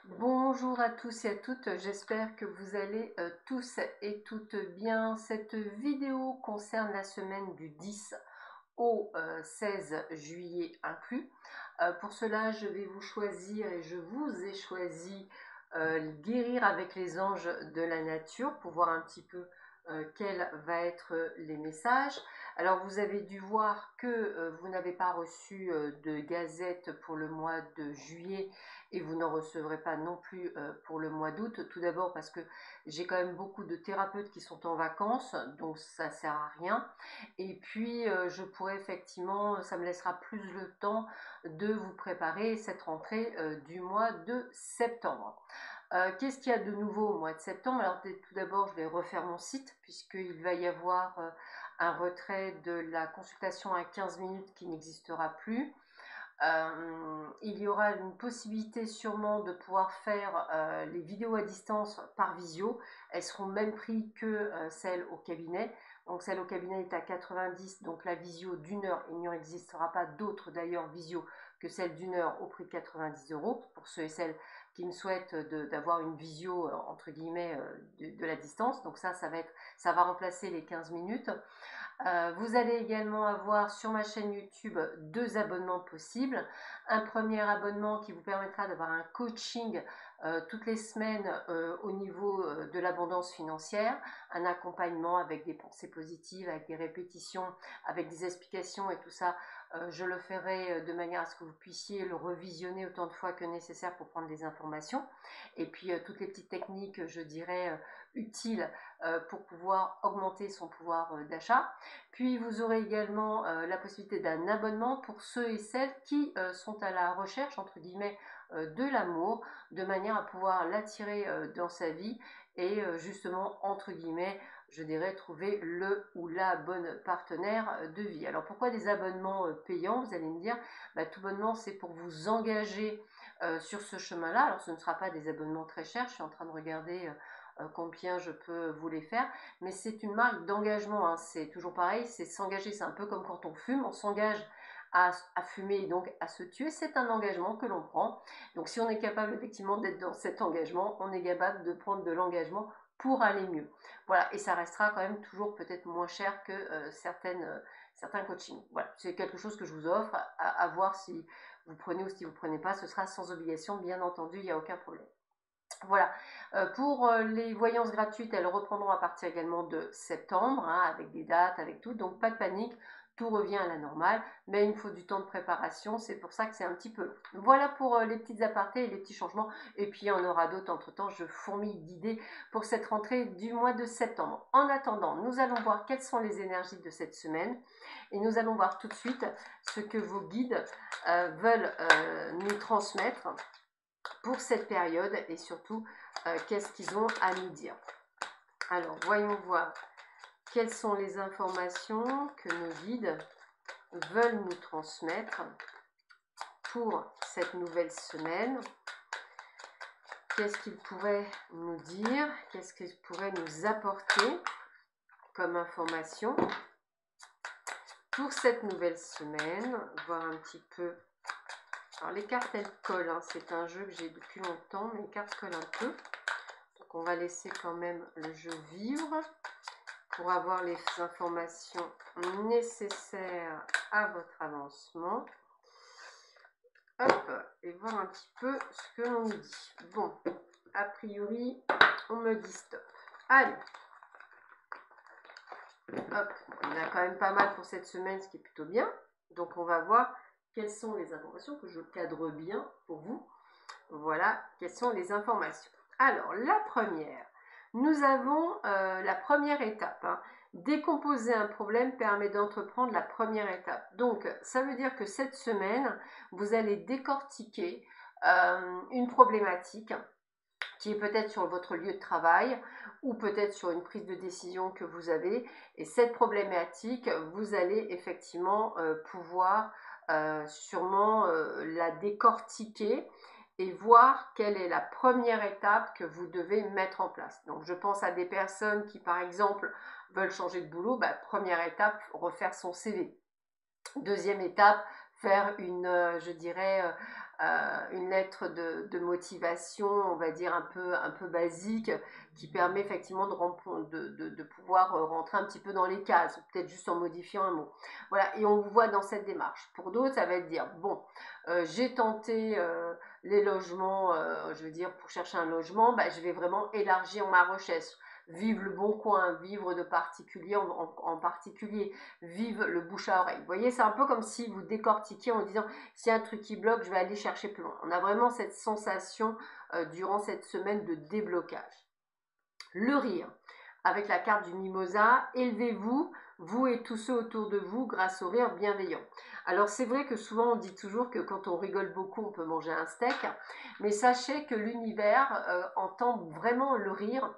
Bonjour à tous et à toutes, j'espère que vous allez tous et toutes bien. Cette vidéo concerne la semaine du 10 au 16 juillet inclus. Pour cela, je vais vous choisir et je vous ai choisi guérir avec les anges de la nature pour voir un petit peu quels vont être les messages. Alors vous avez dû voir que vous n'avez pas reçu de gazette pour le mois de juillet et vous n'en recevrez pas non plus pour le mois d'août. Tout d'abord parce que j'ai quand même beaucoup de thérapeutes qui sont en vacances, donc ça sert à rien. Et puis je pourrais effectivement, ça me laissera plus le temps de vous préparer cette rentrée du mois de septembre. Qu'est-ce qu'il y a de nouveau au mois de septembre? Alors tout d'abord, je vais refaire mon site puisqu'il va y avoir un retrait de la consultation à 15 minutes qui n'existera plus. Il y aura une possibilité sûrement de pouvoir faire les vidéos à distance par visio. Elles seront même prix que celles au cabinet. Donc celle au cabinet est à 90, donc la visio d'une heure, il n'y en existera pas d'autres d'ailleurs visio que celle d'une heure au prix de 90 euros pour ceux et celles qui me souhaitent d'avoir une visio entre guillemets de la distance. Donc ça va remplacer les 15 minutes. Vous allez également avoir sur ma chaîne YouTube 2 abonnements possibles. Un premier abonnement qui vous permettra d'avoir un coaching toutes les semaines au niveau de l'abondance financière, un accompagnement avec des pensées positives, avec des répétitions, avec des explications et tout ça. Je le ferai de manière à ce que vous puissiez le revisionner autant de fois que nécessaire pour prendre des informations. Et puis toutes les petites techniques, je dirais, utiles pour pouvoir augmenter son pouvoir d'achat. Puis vous aurez également la possibilité d'un abonnement pour ceux et celles qui sont à la recherche, entre guillemets, de l'amour, de manière à pouvoir l'attirer dans sa vie et justement, entre guillemets, je dirais, trouver le ou la bonne partenaire de vie. Alors pourquoi des abonnements payants? Vous allez me dire, bah, tout bonnement, c'est pour vous engager sur ce chemin-là. Alors ce ne sera pas des abonnements très chers, je suis en train de regarder combien je peux vous les faire, mais c'est une marque d'engagement, hein. C'est toujours pareil, c'est s'engager, c'est un peu comme quand on fume, on s'engage à fumer et donc à se tuer, c'est un engagement que l'on prend. Donc si on est capable effectivement d'être dans cet engagement, on est capable de prendre de l'engagement pour aller mieux. Voilà, et ça restera quand même toujours peut-être moins cher que certains coachings. Voilà, c'est quelque chose que je vous offre, à voir si vous prenez ou si vous ne prenez pas, ce sera sans obligation, bien entendu, il n'y a aucun problème. Voilà, pour les voyances gratuites, elles reprendront à partir également de septembre, hein, avec des dates, avec tout, donc pas de panique, tout revient à la normale, mais il faut du temps de préparation, c'est pour ça que c'est un petit peu long. Voilà pour les petites apartés et les petits changements, et puis il y en aura d'autres entre-temps, je fourmille d'idées pour cette rentrée du mois de septembre. En attendant, nous allons voir quelles sont les énergies de cette semaine, et nous allons voir tout de suite ce que vos guides veulent nous transmettre pour cette période et surtout qu'est-ce qu'ils ont à nous dire. Alors voyons voir quelles sont les informations que nos guides veulent nous transmettre pour cette nouvelle semaine. Qu'est-ce qu'ils pourraient nous dire, qu'est-ce qu'ils pourraient nous apporter comme information pour cette nouvelle semaine, voir un petit peu. Alors les cartes elles collent, hein. C'est un jeu que j'ai depuis longtemps, mais les cartes collent un peu. Donc on va laisser quand même le jeu vivre pour avoir les informations nécessaires à votre avancement. Hop, et voir un petit peu ce que l'on nous dit. Bon, a priori, on me dit stop. Allez. Hop, on a quand même pas mal pour cette semaine, ce qui est plutôt bien. Donc on va voir quelles sont les informations que je cadre bien pour vous. Voilà, quelles sont les informations. Alors, la première, nous avons la première étape. Hein. Décomposer un problème permet d'entreprendre la première étape. Donc, ça veut dire que cette semaine, vous allez décortiquer une problématique qui est peut-être sur votre lieu de travail ou peut-être sur une prise de décision que vous avez. Et cette problématique, vous allez effectivement pouvoir sûrement la décortiquer et voir quelle est la première étape que vous devez mettre en place. Donc je pense à des personnes qui par exemple veulent changer de boulot, bah, première étape, refaire son CV. Deuxième étape, faire une, je dirais, une lettre de motivation, on va dire un peu basique, qui permet effectivement de pouvoir rentrer un petit peu dans les cases, peut-être juste en modifiant un mot. Voilà, et on vous voit dans cette démarche. Pour d'autres, ça va être dire, bon, j'ai tenté les logements, je veux dire, pour chercher un logement, bah, je vais vraiment élargir ma recherche. Vive le bon coin, vivre de particulier en particulier, vive le bouche à oreille. Vous voyez, c'est un peu comme si vous décortiquiez en disant, s'il y a un truc qui bloque, je vais aller chercher plus loin. On a vraiment cette sensation durant cette semaine de déblocage. Le rire, avec la carte du mimosa, élevez-vous, vous et tous ceux autour de vous, grâce au rire bienveillant. Alors c'est vrai que souvent on dit toujours que quand on rigole beaucoup, on peut manger un steak, mais sachez que l'univers entend vraiment le rire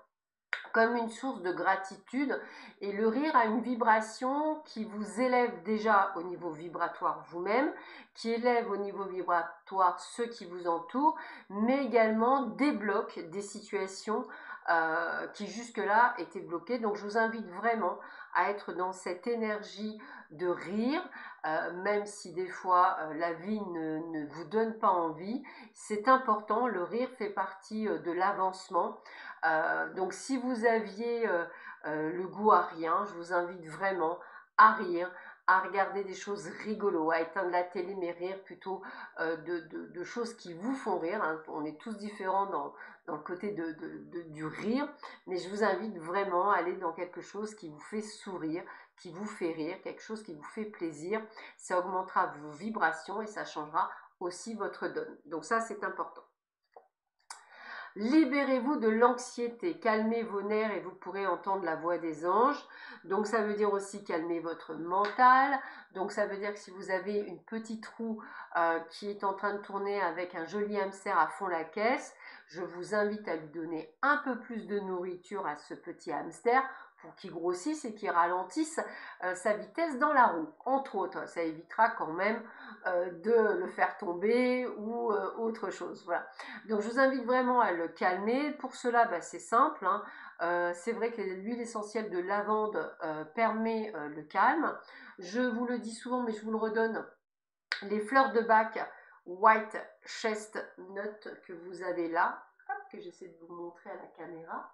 comme une source de gratitude, et le rire a une vibration qui vous élève déjà au niveau vibratoire vous-même, qui élève au niveau vibratoire ceux qui vous entourent, mais également débloque des situations qui jusque-là étaient bloquées. Donc je vous invite vraiment à être dans cette énergie de rire, même si des fois la vie ne vous donne pas envie. C'est important, le rire fait partie de l'avancement. Donc si vous aviez le goût à rien, je vous invite vraiment à rire, à regarder des choses rigolos, à éteindre la télé mais rire plutôt de choses qui vous font rire, hein. On est tous différents dans le côté du rire, mais je vous invite vraiment à aller dans quelque chose qui vous fait sourire, qui vous fait rire, quelque chose qui vous fait plaisir. Ça augmentera vos vibrations et ça changera aussi votre donne. Donc ça, c'est important. Libérez-vous de l'anxiété, calmez vos nerfs et vous pourrez entendre la voix des anges. Donc ça veut dire aussi calmer votre mental. Donc ça veut dire que si vous avez une petite roue qui est en train de tourner avec un joli hamster à fond la caisse, je vous invite à lui donner un peu plus de nourriture à ce petit hamster pour qu'il grossisse et qu'il ralentisse sa vitesse dans la roue. Entre autres, ça évitera quand même de le faire tomber ou autre chose. Voilà. Donc je vous invite vraiment à le calmer. Pour cela, bah, c'est simple, hein. C'est vrai que l'huile essentielle de lavande permet le calme. Je vous le dis souvent, mais je vous le redonne. Les fleurs de bac White Chestnut que vous avez là, que j'essaie de vous montrer à la caméra,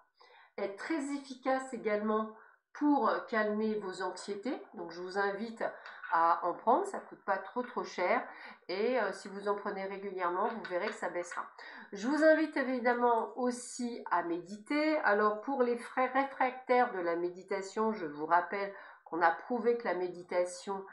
est très efficace également pour calmer vos anxiétés. Donc je vous invite à en prendre, ça ne coûte pas trop cher, et si vous en prenez régulièrement, vous verrez que ça baissera. Je vous invite évidemment aussi à méditer. Alors pour les frais réfractaires de la méditation, je vous rappelle qu'on a prouvé que la méditation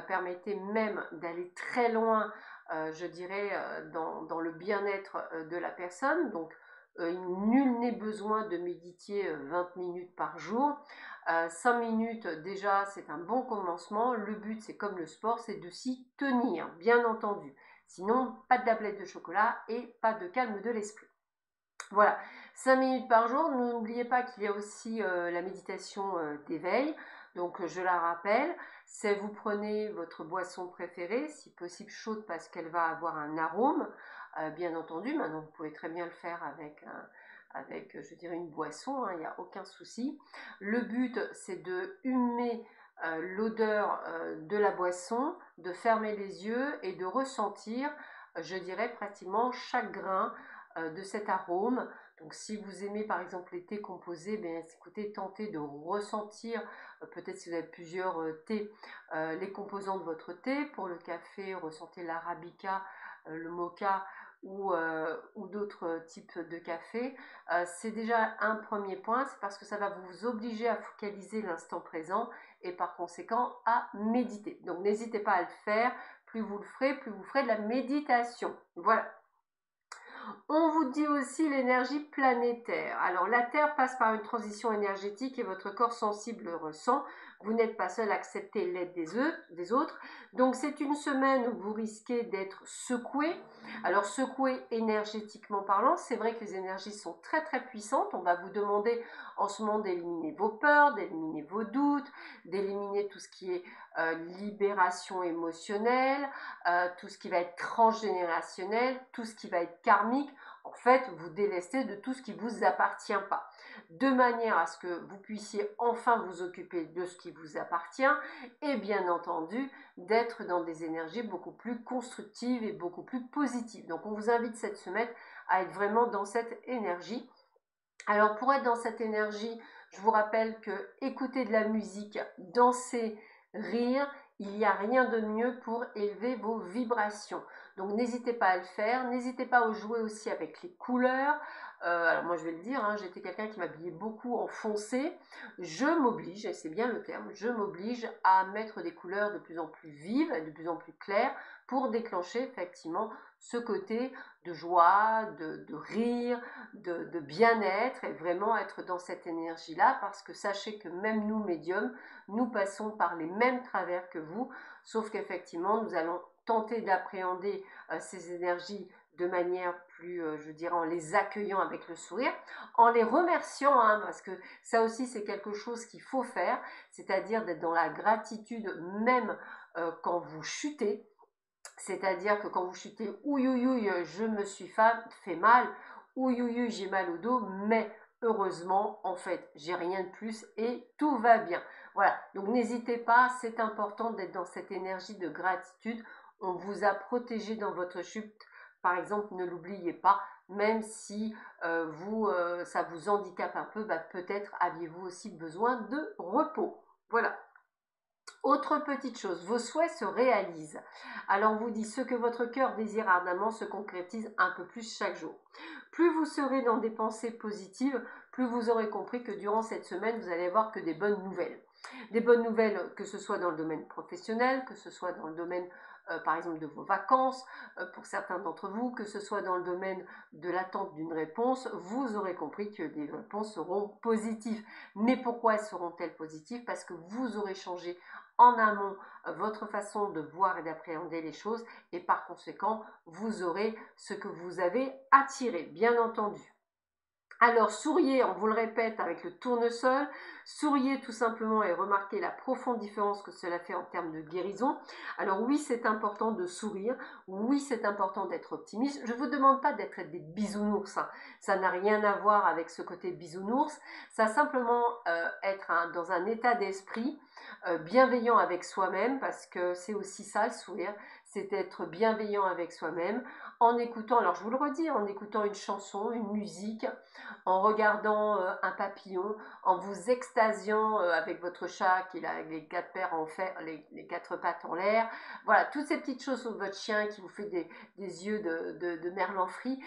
permettait même d'aller très loin, je dirais, dans le bien-être de la personne. Donc nul n'est besoin de méditer 20 minutes par jour. 5 minutes déjà, c'est un bon commencement. Le but, c'est comme le sport, c'est de s'y tenir, bien entendu. Sinon, pas de tablette de chocolat et pas de calme de l'esprit. Voilà, 5 minutes par jour. N'oubliez pas qu'il y a aussi la méditation d'éveil. Donc je la rappelle, c'est vous prenez votre boisson préférée, si possible chaude parce qu'elle va avoir un arôme, bien entendu. Maintenant vous pouvez très bien le faire avec je dirais une boisson, hein, il n'y a aucun souci. Le but c'est de humer l'odeur de la boisson, de fermer les yeux et de ressentir, je dirais pratiquement chaque grain de cet arôme. Donc si vous aimez par exemple les thés composés, bien écoutez, tentez de ressentir, peut-être si vous avez plusieurs thés, les composants de votre thé. Pour le café, ressentez l'arabica, le mocha ou d'autres types de café. C'est déjà un premier point, c'est parce que ça va vous obliger à focaliser l'instant présent et par conséquent à méditer. Donc n'hésitez pas à le faire, plus vous le ferez, plus vous ferez de la méditation. Voilà. On vous dit aussi l'énergie planétaire. Alors la Terre passe par une transition énergétique et votre corps sensible le ressent. Vous n'êtes pas seul à accepter l'aide des autres. Donc c'est une semaine où vous risquez d'être secoué. Alors secoué énergétiquement parlant, c'est vrai que les énergies sont très puissantes. On va vous demander en ce moment d'éliminer vos peurs, d'éliminer vos doutes, d'éliminer tout ce qui est libération émotionnelle, tout ce qui va être transgénérationnel, tout ce qui va être karmique. En fait, vous délestez de tout ce qui ne vous appartient pas, de manière à ce que vous puissiez enfin vous occuper de ce qui vous appartient et bien entendu d'être dans des énergies beaucoup plus constructives et beaucoup plus positives. Donc on vous invite cette semaine à être vraiment dans cette énergie. Alors pour être dans cette énergie, je vous rappelle que écouter de la musique, danser, rire, il n'y a rien de mieux pour élever vos vibrations. Donc n'hésitez pas à le faire, n'hésitez pas à jouer aussi avec les couleurs. Alors moi je vais le dire, hein, j'étais quelqu'un qui m'habillait beaucoup en foncé. Je m'oblige, et c'est bien le terme, je m'oblige à mettre des couleurs de plus en plus vives, de plus en plus claires, pour déclencher effectivement ce côté de joie, de rire, de bien-être et vraiment être dans cette énergie-là, parce que sachez que même nous, médiums, nous passons par les mêmes travers que vous, sauf qu'effectivement, nous allons tenter d'appréhender ces énergies de manière plus, je dirais, en les accueillant avec le sourire, en les remerciant, hein, parce que ça aussi c'est quelque chose qu'il faut faire, c'est-à-dire d'être dans la gratitude même quand vous chutez. C'est-à-dire que quand vous chutez, ouïouïouï, je me suis fait mal, ouïouïouï, j'ai mal au dos, mais heureusement, en fait, j'ai rien de plus et tout va bien. Voilà, donc n'hésitez pas, c'est important d'être dans cette énergie de gratitude. On vous a protégé dans votre chute, par exemple, ne l'oubliez pas, même si ça vous handicape un peu, bah, peut-être aviez-vous aussi besoin de repos. Voilà. Autre petite chose, vos souhaits se réalisent. Alors on vous dit, ce que votre cœur désire ardemment se concrétise un peu plus chaque jour. Plus vous serez dans des pensées positives, plus vous aurez compris que durant cette semaine, vous allez avoir que des bonnes nouvelles. Des bonnes nouvelles, que ce soit dans le domaine professionnel, que ce soit dans le domaine, par exemple, de vos vacances, pour certains d'entre vous, que ce soit dans le domaine de l'attente d'une réponse, vous aurez compris que des réponses seront positives. Mais pourquoi elles seront-elles positives? Parce que vous aurez changé en amont votre façon de voir et d'appréhender les choses et par conséquent, vous aurez ce que vous avez attiré, bien entendu. Alors souriez, on vous le répète, avec le tournesol, souriez tout simplement et remarquez la profonde différence que cela fait en termes de guérison. Alors oui, c'est important de sourire, oui, c'est important d'être optimiste. Je ne vous demande pas d'être des bisounours, hein. Ça n'a rien à voir avec ce côté bisounours, ça simplement être dans un état d'esprit bienveillant avec soi-même, parce que c'est aussi ça le sourire, c'est être bienveillant avec soi-même, en écoutant, alors je vous le redis, en écoutant une chanson, une musique, en regardant un papillon, en vous extasiant avec votre chat qui a les quatre paires en fer, les quatre pattes en l'air, voilà, toutes ces petites choses, sur votre chien qui vous fait des yeux de merlan frit,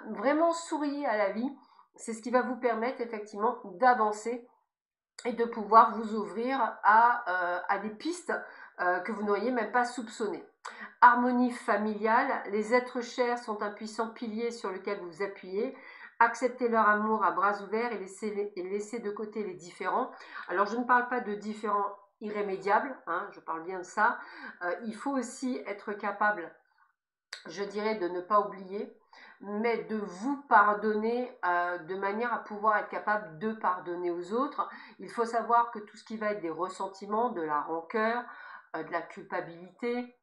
vraiment souriez à la vie, c'est ce qui va vous permettre effectivement d'avancer et de pouvoir vous ouvrir à des pistes que vous n'auriez même pas soupçonnées. Harmonie familiale, les êtres chers sont un puissant pilier sur lequel vous appuyez. Acceptez leur amour à bras ouverts et laissez de côté les différends. Alors je ne parle pas de différends irrémédiables, hein, je parle bien de ça. Il faut aussi être capable, je dirais, de ne pas oublier, mais de vous pardonner de manière à pouvoir être capable de pardonner aux autres. Il faut savoir que tout ce qui va être des ressentiments, de la rancœur, de la culpabilité,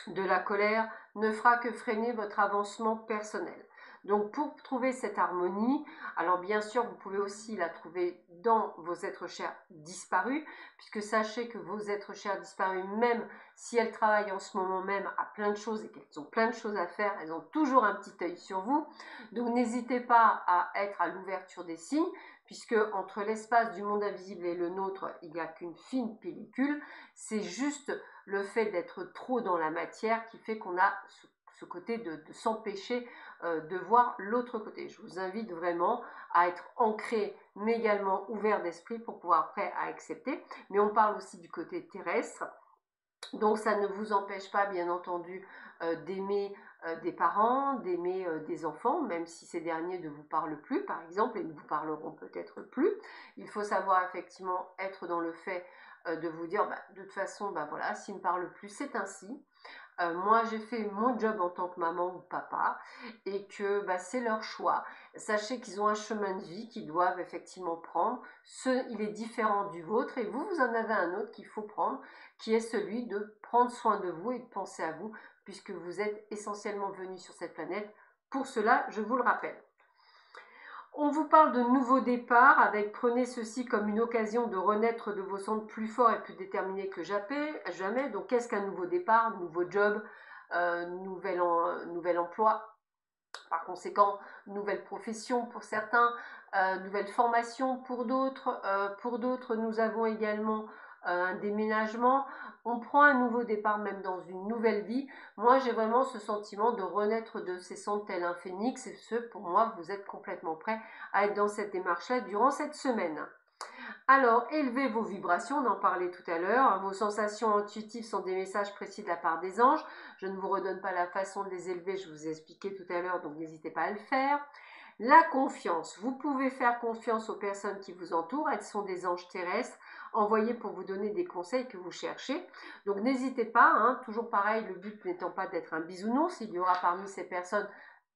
de la colère, ne fera que freiner votre avancement personnel. Donc pour trouver cette harmonie, alors bien sûr vous pouvez aussi la trouver dans vos êtres chers disparus, puisque sachez que vos êtres chers disparus, même si elles travaillent en ce moment même à plein de choses et qu'elles ont plein de choses à faire, elles ont toujours un petit œil sur vous. Donc n'hésitez pas à être à l'ouverture des signes, puisque entre l'espace du monde invisible et le nôtre, il n'y a qu'une fine pellicule. C'est juste le fait d'être trop dans la matière qui fait qu'on a ce côté de s'empêcher de voir l'autre côté. Je vous invite vraiment à être ancré, mais également ouvert d'esprit pour pouvoir prêt à accepter. Mais on parle aussi du côté terrestre. Donc ça ne vous empêche pas, bien entendu, d'aimer des parents, d'aimer des enfants, même si ces derniers ne vous parlent plus, par exemple, et ne vous parleront peut-être plus. Il faut savoir effectivement être dans le fait de vous dire, bah, de toute façon, bah, voilà, s'ils ne me parlent plus, c'est ainsi. Moi, j'ai fait mon job en tant que maman ou papa et que bah, c'est leur choix. Sachez qu'ils ont un chemin de vie qu'ils doivent effectivement prendre. Il est différent du vôtre et vous en avez un autre qu'il faut prendre, qui est celui de prendre soin de vous et de penser à vous, puisque vous êtes essentiellement venus sur cette planète pour cela, je vous le rappelle. On vous parle de nouveaux départs avec prenez ceci comme une occasion de renaître de vos centres plus forts et plus déterminés que jamais. Donc qu'est-ce qu'un nouveau départ, nouveau job, nouvel emploi, par conséquent nouvelle profession pour certains, nouvelle formation pour d'autres. Pour d'autres, nous avons également un déménagement. On prend un nouveau départ même dans une nouvelle vie. Moi, j'ai vraiment ce sentiment de renaître de ses cendres tel un phénix. Et ce, pour moi, vous êtes complètement prêt à être dans cette démarche-là durant cette semaine. Alors, élevez vos vibrations, on en parlait tout à l'heure. Vos sensations intuitives sont des messages précis de la part des anges. Je ne vous redonne pas la façon de les élever, je vous ai expliqué tout à l'heure, donc n'hésitez pas à le faire. La confiance. Vous pouvez faire confiance aux personnes qui vous entourent. Elles sont des anges terrestres envoyés pour vous donner des conseils que vous cherchez. Donc n'hésitez pas, hein, toujours pareil, le but n'étant pas d'être un bisounours. Il y aura parmi ces personnes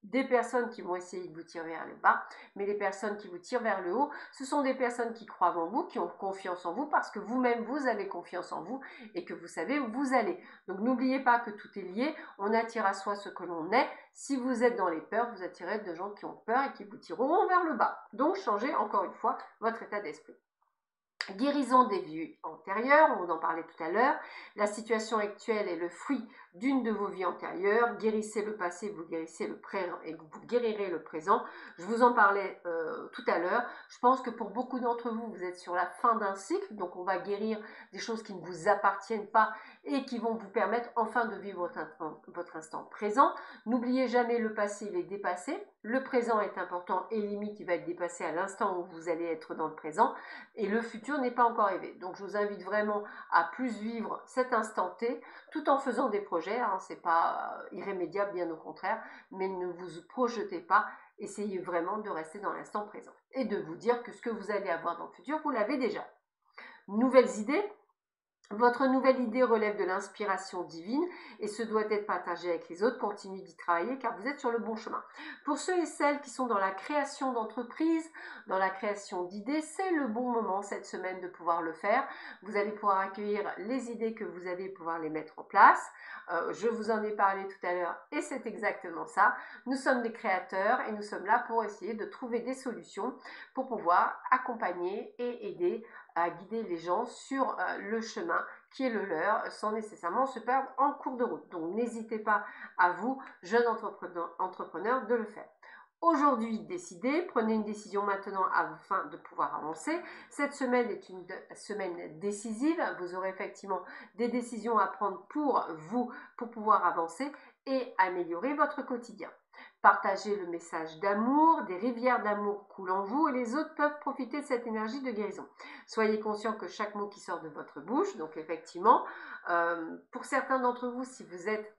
des personnes qui vont essayer de vous tirer vers le bas, mais les personnes qui vous tirent vers le haut, ce sont des personnes qui croient en vous, qui ont confiance en vous, parce que vous-même, vous avez confiance en vous et que vous savez où vous allez. Donc n'oubliez pas que tout est lié, on attire à soi ce que l'on est. Si vous êtes dans les peurs, vous attirez de gens qui ont peur et qui vous tireront vers le bas. Donc changez encore une fois votre état d'esprit. Guérison des vies antérieures, on en parlait tout à l'heure. La situation actuelle est le fruit d'une de vos vies antérieures. Guérissez le passé, vous guérissez le présent et vous guérirez le présent. Je vous en parlais tout à l'heure. Je pense que pour beaucoup d'entre vous, vous êtes sur la fin d'un cycle. Donc on va guérir des choses qui ne vous appartiennent pas et qui vont vous permettre enfin de vivre votre instant présent. N'oubliez jamais le passé, il est dépassé. Le présent est important et limite, il va être dépassé à l'instant où vous allez être dans le présent. Et le futur n'est pas encore arrivé. Donc je vous invite vraiment à plus vivre cet instant T tout en faisant des projets. Hein, c'est pas irrémédiable, bien au contraire, mais ne vous projetez pas. Essayez vraiment de rester dans l'instant présent et de vous dire que ce que vous allez avoir dans le futur, vous l'avez déjà. Nouvelles idées. Votre nouvelle idée relève de l'inspiration divine et se doit être partagée avec les autres. Continuez d'y travailler car vous êtes sur le bon chemin. Pour ceux et celles qui sont dans la création d'entreprises, dans la création d'idées, c'est le bon moment cette semaine de pouvoir le faire. Vous allez pouvoir accueillir les idées que vous avez et pouvoir les mettre en place. Je vous en ai parlé tout à l'heure et c'est exactement ça. Nous sommes des créateurs et nous sommes là pour essayer de trouver des solutions pour pouvoir accompagner et aider à guider les gens sur le chemin qui est le leur sans nécessairement se perdre en cours de route. Donc n'hésitez pas à vous, jeunes entrepreneurs, de le faire. Aujourd'hui, décidez, prenez une décision maintenant afin de pouvoir avancer. Cette semaine est une semaine décisive. Vous aurez effectivement des décisions à prendre pour vous, pour pouvoir avancer et améliorer votre quotidien. Partagez le message d'amour, des rivières d'amour coulent en vous et les autres peuvent profiter de cette énergie de guérison. Soyez conscient que chaque mot qui sort de votre bouche, donc effectivement, pour certains d'entre vous, si vous êtes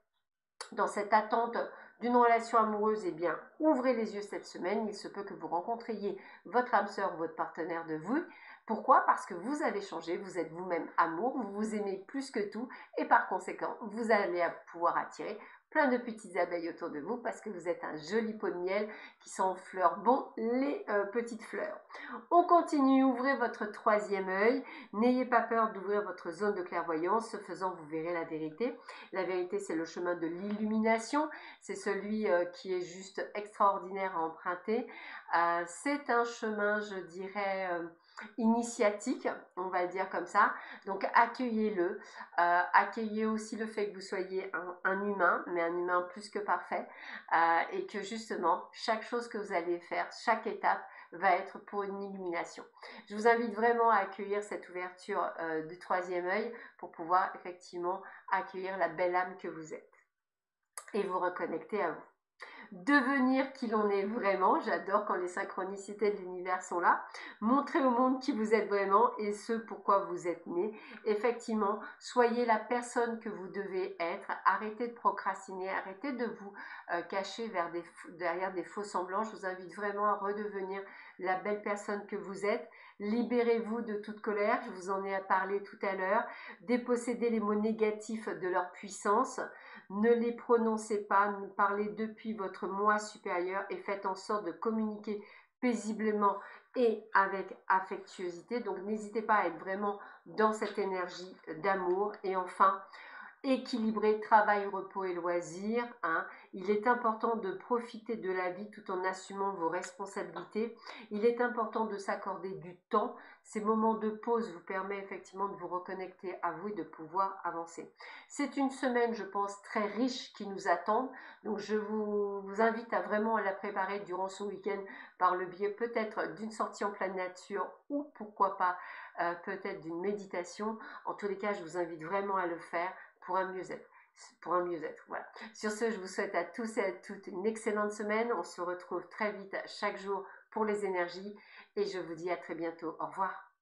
dans cette attente d'une relation amoureuse, eh bien, ouvrez les yeux cette semaine. Il se peut que vous rencontriez votre âme sœur, votre partenaire de vie. Pourquoi? Parce que vous avez changé, vous êtes vous-même amour, vous vous aimez plus que tout et par conséquent, vous allez pouvoir attirer plein de petites abeilles autour de vous parce que vous êtes un joli pot de miel qui s'enfleure bon les petites fleurs. On continue, ouvrez votre troisième œil. N'ayez pas peur d'ouvrir votre zone de clairvoyance. Ce faisant, vous verrez la vérité. La vérité, c'est le chemin de l'illumination. C'est celui qui est juste extraordinaire à emprunter. C'est un chemin, je dirais, initiatique, on va le dire comme ça. Donc accueillez-le. Accueillez aussi le fait que vous soyez un humain, mais un humain plus que parfait. Et que justement, chaque chose que vous allez faire, chaque étape, va être pour une illumination. Je vous invite vraiment à accueillir cette ouverture du troisième œil pour pouvoir effectivement accueillir la belle âme que vous êtes et vous reconnecter à vous. Devenir qui l'on est vraiment, j'adore quand les synchronicités de l'univers sont là, montrer au monde qui vous êtes vraiment et ce pourquoi vous êtes né. Effectivement, soyez la personne que vous devez être, arrêtez de procrastiner, arrêtez de vous cacher derrière des faux semblants. Je vous invite vraiment à redevenir la belle personne que vous êtes. Libérez-vous de toute colère, je vous en ai parlé tout à l'heure. Dépossédez les mots négatifs de leur puissance. Ne les prononcez pas, parlez depuis votre moi supérieur et faites en sorte de communiquer paisiblement et avec affectuosité. Donc n'hésitez pas à être vraiment dans cette énergie d'amour. Et enfin, équilibrer travail, repos et loisirs. Hein. Il est important de profiter de la vie tout en assumant vos responsabilités. Il est important de s'accorder du temps. Ces moments de pause vous permettent effectivement de vous reconnecter à vous et de pouvoir avancer. C'est une semaine, je pense, très riche qui nous attend. Donc je vous invite à vraiment la préparer durant ce week-end par le biais peut-être d'une sortie en pleine nature ou pourquoi pas peut-être d'une méditation. En tous les cas, je vous invite vraiment à le faire pour un mieux-être. Voilà. Sur ce, je vous souhaite à tous et à toutes une excellente semaine. On se retrouve très vite chaque jour pour les énergies et je vous dis à très bientôt. Au revoir.